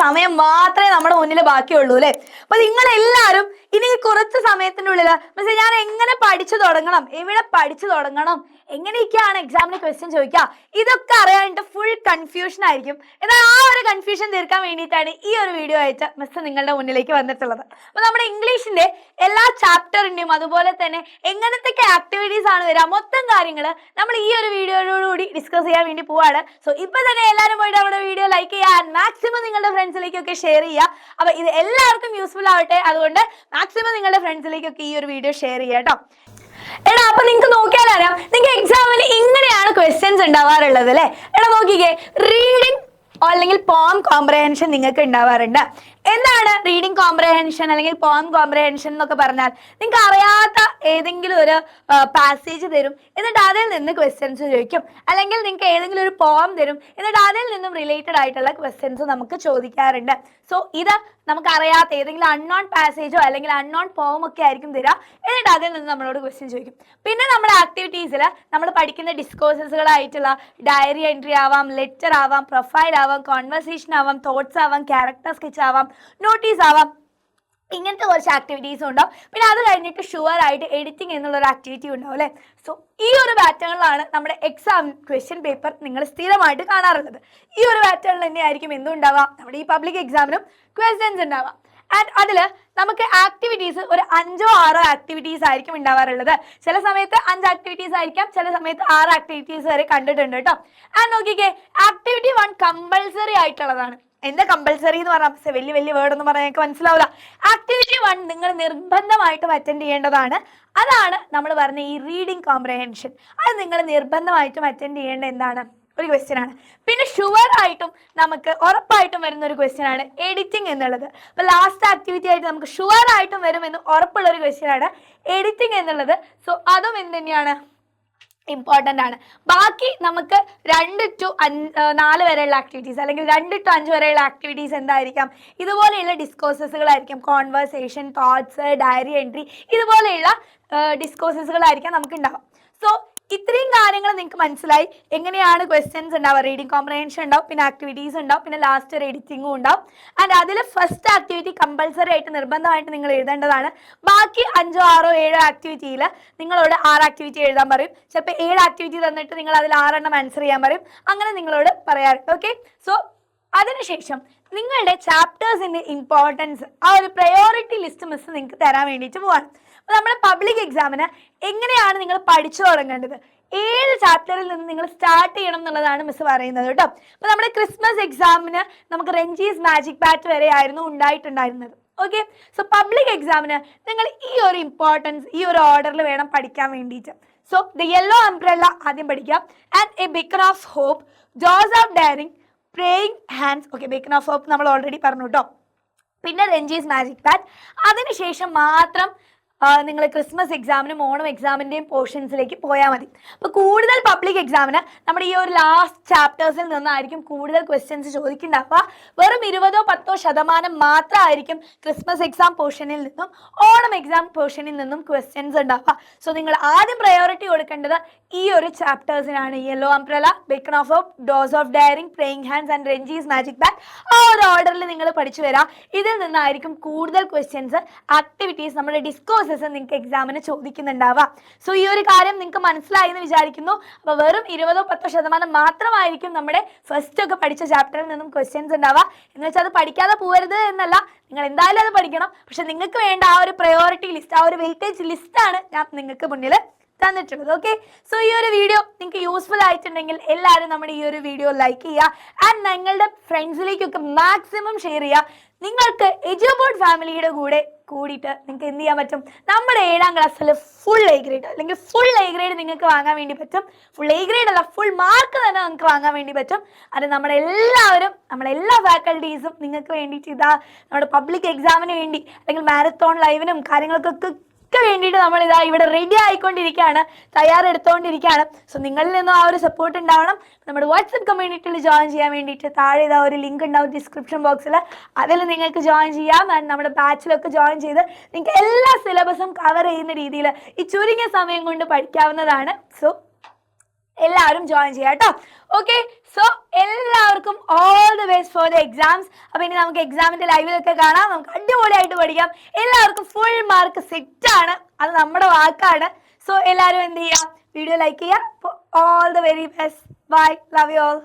സമയം മാത്രമേ നമ്മുടെ മുന്നിൽ ബാക്കിയുള്ളൂ അല്ലേ? അപ്പൊ നിങ്ങളെല്ലാവരും ഇനി കുറച്ച് സമയത്തിനുള്ളിൽ മിസ്സേ ഞാൻ എങ്ങനെ പഠിച്ചു തുടങ്ങണം, എവിടെ പഠിച്ചു തുടങ്ങണം, എങ്ങനെയൊക്കെയാണ് എക്സാമിന് ക്വസ്റ്റ്യൻ ചോദിക്കുക, ഇതൊക്കെ അറിയാനായിട്ട് ഫുൾ കൺഫ്യൂഷൻ ആയിരിക്കും. എന്നാൽ ആ ഒരു കൺഫ്യൂഷൻ തീർക്കാൻ വേണ്ടിയിട്ടാണ് ഈ ഒരു വീഡിയോ ആയിട്ട് മിസ് നിങ്ങളുടെ മുന്നിലേക്ക് വന്നിട്ടുള്ളത്. അപ്പൊ നമ്മുടെ ഇംഗ്ലീഷിന്റെ എല്ലാ ചാപ്റ്ററിന്റെയും അതുപോലെ തന്നെ എങ്ങനത്തെ ആക്ടിവിറ്റീസ് ആണ് വരിക, മൊത്തം കാര്യങ്ങൾ നമ്മൾ ഈ ഒരു വീഡിയോയോടുകൂടി ഡിസ്കസ് ചെയ്യാൻ വേണ്ടി പോവാണ്. സോ ഇപ്പൊ തന്നെ എല്ലാവരും പോയിട്ട് നമ്മുടെ വീഡിയോ ലൈക്ക് ചെയ്യുക, മാക്സിമം നിങ്ങളുടെ ഫ്രണ്ട്സിലേക്കൊക്കെ ഷെയർ ചെയ്യുക. അപ്പൊ ഇത് എല്ലാവർക്കും യൂസ്ഫുൾ ആവട്ടെ, അതുകൊണ്ട് മാക്സിമം നിങ്ങളുടെ ഫ്രണ്ട്സിലേക്കൊക്കെ ഈ ഒരു വീഡിയോ ഷെയർ ചെയ്യുക കേട്ടോ. എടാ അപ്പൊ നിങ്ങൾക്ക് നോക്കിയാലറിയാം, നിങ്ങൾക്ക് എക്സാമിന് ഇങ്ങനെയാണ് ക്വസ്റ്റ്യൻസ് ഉണ്ടാവാറുള്ളത് അല്ലെ. എടാ നോക്കിക്കേ, റീഡിംഗ് അല്ലെങ്കിൽ പോം കോംപ്രഹെൻഷൻ നിങ്ങൾക്ക് ഉണ്ടാവാറുണ്ട്. എന്താണ് റീഡിംഗ് കോംപ്രഹെൻഷൻ അല്ലെങ്കിൽ പോം കോംപ്രഹെൻഷൻ എന്നൊക്കെ പറഞ്ഞാൽ, നിങ്ങൾക്ക് അറിയാത്ത ഏതെങ്കിലും ഒരു പാസേജ് തരും, എന്നിട്ട് അതിൽ നിന്ന് ക്വസ്റ്റ്യൻസ് ചോദിക്കും. അല്ലെങ്കിൽ നിങ്ങൾക്ക് ഏതെങ്കിലും ഒരു പോം തരും, എന്നിട്ട് അതിൽ നിന്നും റിലേറ്റഡ് ആയിട്ടുള്ള ക്വസ്റ്റ്യൻസ് നമുക്ക് ചോദിക്കാറുണ്ട്. സോ ഇത് നമുക്ക് അറിയാത്ത ഏതെങ്കിലും അൺനോൺ പാസേജോ അല്ലെങ്കിൽ അൺനോൺ പോം ഒക്കെ ആയിരിക്കും തരിക, എന്നിട്ട് അതിൽ നിന്ന് നമ്മളോട് ക്വസ്റ്റ്യൻ ചോദിക്കും. പിന്നെ നമ്മുടെ ആക്ടിവിറ്റീസിൽ നമ്മൾ പഠിക്കുന്ന ഡിസ്കോഴ്സസുകളായിട്ടുള്ള ഡയറി എൻട്രി ആവാം, ലെറ്റർ ആവാം, പ്രൊഫൈൽ ആവാം, കോൺവെർസേഷൻ ആവാം, തോട്ട്സ് ആവാം, ക്യാരക്ടർ സ്കെച്ച് ആവാം, നോട്ടീസ് ആവാം, ഇങ്ങനത്തെ കുറച്ച് ആക്ടിവിറ്റീസും ഉണ്ടാവും. പിന്നെ അത് കഴിഞ്ഞിട്ട് ഷുവർ ആയിട്ട് എഡിറ്റിംഗ് എന്നുള്ളൊരു ആക്ടിവിറ്റി ഉണ്ടാവും അല്ലേ. സോ ഈ ഒരു പാറ്റേണിലാണ് നമ്മുടെ എക്സാം ക്വസ്റ്റ്യൻ പേപ്പർ നിങ്ങൾ സ്ഥിരമായിട്ട് കാണാറുള്ളത്. ഈ ഒരു പാറ്റേണിൽ തന്നെയായിരിക്കും എന്തും ഉണ്ടാവുക, നമ്മുടെ ഈ പബ്ലിക് എക്സാമിനും ക്വസ്റ്റ്യൻസ് ഉണ്ടാവുക. ആൻഡ് അതിൽ നമുക്ക് ആക്ടിവിറ്റീസ് ഒരു 5 or 6 ആക്ടിവിറ്റീസ് ആയിരിക്കും ഉണ്ടാവാറുള്ളത്. ചില സമയത്ത് 5 ആക്ടിവിറ്റീസ് ആയിരിക്കാം, ചില സമയത്ത് 6 ആക്ടിവിറ്റീസ് വരെ കണ്ടിട്ടുണ്ട് കേട്ടോ. ആൻഡ് നോക്കിക്കേ, ആക്ടിവിറ്റി 1 കമ്പൾസറി ആയിട്ടുള്ളതാണ്. എന്താ കമ്പൾസറി എന്ന് പറഞ്ഞാൽ വലിയ വലിയ വേർഡ് ഒന്നും പറഞ്ഞാൽ എനിക്ക് മനസ്സിലാവില്ല. ആക്ടിവിറ്റി 1 നിങ്ങൾ നിർബന്ധമായിട്ടും അറ്റൻഡ് ചെയ്യേണ്ടതാണ്. അതാണ് നമ്മൾ പറഞ്ഞ ഈ റീഡിംഗ് കോംപ്രഹെൻഷൻ. അത് നിങ്ങൾ നിർബന്ധമായിട്ടും അറ്റൻഡ് ചെയ്യേണ്ട എന്താണ് ഒരു ക്വസ്റ്റ്യൻ ആണ്. പിന്നെ ഷുവർ ആയിട്ടും നമുക്ക് ഉറപ്പായിട്ടും വരുന്ന ഒരു ക്വസ്റ്റ്യൻ ആണ് എഡിറ്റിംഗ് എന്നുള്ളത്. അപ്പൊ ലാസ്റ്റ് ആക്ടിവിറ്റി ആയിട്ട് നമുക്ക് ഷുവർ ആയിട്ടും വരുമെന്ന് ഉറപ്പുള്ള ഒരു ക്വസ്റ്റ്യൻ ആണ് എഡിറ്റിംഗ് എന്നുള്ളത്. സോ അതും എന്ത് തന്നെയാണ്, ഇമ്പോർട്ടൻ്റ് ആണ്. ബാക്കി നമുക്ക് 2 to 4 വരെയുള്ള ആക്ടിവിറ്റീസ് അല്ലെങ്കിൽ 2 to 5 വരെയുള്ള ആക്ടിവിറ്റീസ് എന്തായിരിക്കാം, ഇതുപോലെയുള്ള ഡിസ്കോഴ്സസുകളായിരിക്കും. കോൺവെർസേഷൻ, തോട്ട്സ്, ഡയറി എൻട്രി, ഇതുപോലെയുള്ള ഡിസ്കോഴ്സസുകളായിരിക്കാം നമുക്ക് ഉണ്ടാവും. സോ ഇത്രയും കാര്യങ്ങൾ നിങ്ങൾക്ക് മനസ്സിലായി എങ്ങനെയാണ് ക്വസ്റ്റ്യൻസ് ഉണ്ടാവുക. റീഡിംഗ് കോംപ്രഹെൻഷൻ ഉണ്ടാവും, പിന്നെ ആക്ടിവിറ്റീസ് ഉണ്ടാവും, പിന്നെ ലാസ്റ്റ് ഒരു എഡിറ്റിംഗും ഉണ്ടാവും. ആൻഡ് അതിൽ ഫസ്റ്റ് ആക്ടിവിറ്റി കമ്പൾസറി ആയിട്ട് നിർബന്ധമായിട്ട് നിങ്ങൾ എഴുതേണ്ടതാണ്. ബാക്കി 5 or 6 ആക്ടിവിറ്റിയിൽ നിങ്ങളോട് 6 ആക്ടിവിറ്റി എഴുതാൻ പറയും. ചിലപ്പോൾ 7 ആക്ടിവിറ്റി തന്നിട്ട് നിങ്ങൾ അതിൽ 6 ആൻസർ ചെയ്യാൻ പറയും. അങ്ങനെ നിങ്ങളോട് പറയാറുണ്ട്. ഓക്കെ, സോ അതിനുശേഷം നിങ്ങളുടെ ചാപ്റ്റേഴ്സിൻ്റെ ഇമ്പോർട്ടൻസ് ആ ഒരു പ്രയോറിറ്റി ലിസ്റ്റ് മിസ് നിങ്ങൾക്ക് തരാൻ വേണ്ടിയിട്ട് പോവാണ്. അപ്പോൾ നമ്മുടെ പബ്ലിക് എക്സാമിന് എങ്ങനെയാണ് നിങ്ങൾ പഠിച്ചു തുടങ്ങേണ്ടത്, ഏത് ചാപ്റ്ററിൽ നിന്ന് നിങ്ങൾ സ്റ്റാർട്ട് ചെയ്യണം എന്നുള്ളതാണ് മിസ് പറയുന്നത് കേട്ടോ. അപ്പോൾ നമ്മുടെ ക്രിസ്മസ് എക്സാമിന് നമുക്ക് റെഞ്ചീസ് മാജിക് ബാറ്റ് വരെ ആയിരുന്നു ഉണ്ടായിട്ടുണ്ടായിരുന്നത്. ഓക്കെ, സോ പബ്ലിക് എക്സാമിന് നിങ്ങൾ ഈ ഒരു ഇമ്പോർട്ടൻസ് ഈ ഒരു ഓർഡറിൽ വേണം പഠിക്കാൻ വേണ്ടിയിട്ട്. സോ ദ യെല്ലോ അംബ്രല്ല ആദ്യം പഠിക്കാം, and a beacon of hope, jaws of daring, praying hands. Okay, beacon of hope നമ്മൾ ഓൾറെഡി പറഞ്ഞു കേട്ടോ. പിന്നെ റെഞ്ചീസ് മാജിക് ബാറ്റ്. അതിനുശേഷം മാത്രം നിങ്ങൾ ക്രിസ്മസ് എക്സാമിനും ഓണം എക്സാമിൻ്റെയും പോർഷൻസിലേക്ക് പോയാൽ മതി. അപ്പോൾ കൂടുതൽ പബ്ലിക് എക്സാമിന് നമ്മുടെ ഈ ഒരു ലാസ്റ്റ് ചാപ്റ്റേഴ്സിൽ നിന്നായിരിക്കും കൂടുതൽ ക്വസ്റ്റ്യൻസ് ചോദിക്കുന്നുണ്ടാവുക. വെറും 20-10% മാത്രമായിരിക്കും ക്രിസ്മസ് എക്സാം പോർഷനിൽ നിന്നും ഓണം എക്സാം പോർഷനിൽ നിന്നും ക്വസ്റ്റ്യൻസ് ഉണ്ടാവുക. സോ നിങ്ങൾ ആദ്യം പ്രയോറിറ്റി കൊടുക്കേണ്ടത് ഈ ഒരു ചാപ്റ്റേഴ്സിനാണ്. Yellow umbrella, beacon of hope, dose of daring, praying hands and Ranji's magic bat. ആ ഒരു ഓർഡറിൽ നിങ്ങൾ പഠിച്ചു വരാം. ഇതിൽ നിന്നായിരിക്കും കൂടുതൽ ക്വസ്റ്റ്യൻസ്, ആക്ടിവിറ്റീസ്, നമ്മുടെ ഡിസ്കോഴ്സ് നിങ്ങൾക്ക് എക്സാമിന് ചോദിക്കുന്നുണ്ടാവുക. സോ ഈ ഒരു കാര്യം നിങ്ങൾക്ക് മനസ്സിലായി എന്ന് വിചാരിക്കുന്നു. അപ്പോൾ വെറും 20-10% മാത്രമായിരിക്കും നമ്മുടെ ഫസ്റ്റ് ഒക്കെ പഠിച്ച ചാപ്റ്ററിൽ നിന്നും ക്വസ്റ്റ്യൻസ് ഉണ്ടാവുക. എന്ന് വെച്ചാൽ അത് പഠിക്കാതെ പോകരുത് എന്നല്ല, നിങ്ങൾ എന്തായാലും അത് പഠിക്കണം. പക്ഷെ നിങ്ങൾക്ക് വേണ്ട ആ ഒരു പ്രയോറിറ്റി ലിസ്റ്റ്, ആ ഒരു വെയിറ്റേജ് ലിസ്റ്റാണ് ഞാൻ നിങ്ങൾക്ക് മുന്നിൽ തന്നിട്ടുള്ളത്. ഓക്കെ, സോ ഈ ഒരു വീഡിയോ നിങ്ങൾക്ക് യൂസ്ഫുൾ ആയിട്ടുണ്ടെങ്കിൽ എല്ലാവരും നമ്മുടെ ഈ ഒരു വീഡിയോ ലൈക്ക് ചെയ്യുക, ആൻഡ് നിങ്ങളുടെ ഫ്രണ്ട്സിലേക്കൊക്കെ മാക്സിമം ഷെയർ ചെയ്യുക. നിങ്ങൾക്ക് എജുബോർഡ് ഫാമിലിയുടെ കൂടിയിട്ട് നിങ്ങൾക്ക് എന്ത് ചെയ്യാൻ പറ്റും, നമ്മുടെ 7ാം ക്ലാസ്സിൽ ഫുൾ എ ഗ്രേഡ് അല്ലെങ്കിൽ ഫുൾ എ ഗ്രേഡ് നിങ്ങൾക്ക് വാങ്ങാൻ വേണ്ടി പറ്റും. ഫുൾ എ ഗ്രേഡ് അല്ല, ഫുൾ മാർക്ക് തന്നെ നിങ്ങൾക്ക് വാങ്ങാൻ വേണ്ടി പറ്റും. അത് നമ്മളെല്ലാ ഫാക്കൽറ്റീസും നിങ്ങൾക്ക് വേണ്ടിയിട്ട് ഇതാ നമ്മുടെ പബ്ലിക് എക്സാമിന് വേണ്ടി അല്ലെങ്കിൽ മാരത്തോൺ ലൈവിനും കാര്യങ്ങൾക്കൊക്കെ വേണ്ടിയിട്ട് നമ്മൾ ഇതാ ഇവിടെ റെഡി ആയിക്കൊണ്ടിരിക്കുകയാണ്, തയ്യാറെടുത്തുകൊണ്ടിരിക്കുകയാണ്. സോ നിങ്ങളിൽ നിന്നും ആ ഒരു സപ്പോർട്ട് ഉണ്ടാവണം. നമ്മുടെ വാട്സപ്പ് കമ്മ്യൂണിറ്റിയിൽ ജോയിൻ ചെയ്യാൻ വേണ്ടിയിട്ട് താഴെ ഇതാ ഒരു ലിങ്ക് ഉണ്ടാവും ഡിസ്ക്രിപ്ഷൻ ബോക്സിൽ, അതിൽ നിങ്ങൾക്ക് ജോയിൻ ചെയ്യാം. ആൻഡ് നമ്മുടെ ബാച്ചിലൊക്കെ ജോയിൻ ചെയ്ത് നിങ്ങൾക്ക് എല്ലാ സിലബസും കവർ ചെയ്യുന്ന രീതിയിൽ ഈ ചുരുങ്ങിയ സമയം കൊണ്ട് പഠിക്കാവുന്നതാണ്. സോ എല്ലാവരും എല്ലാവരും ജോയിൻ ചെയ്യാം കേട്ടോ. ഓക്കെ, സോ എല്ലാവർക്കും all the best for the exams. അപ്പൊ ഇനി നമുക്ക് എക്സാമിന്റെ ലൈവിലൊക്കെ കാണാം, നമുക്ക് അടിപൊളിയായിട്ട് പഠിക്കാം. എല്ലാവർക്കും ഫുൾ മാർക്ക് സെറ്റ് ആണ്, അത് നമ്മുടെ വാക്കാണ്. സോ എല്ലാവരും എന്ത് ചെയ്യുക, വീഡിയോ ലൈക്ക് ചെയ്യുക. All the very best. Bye, love you all.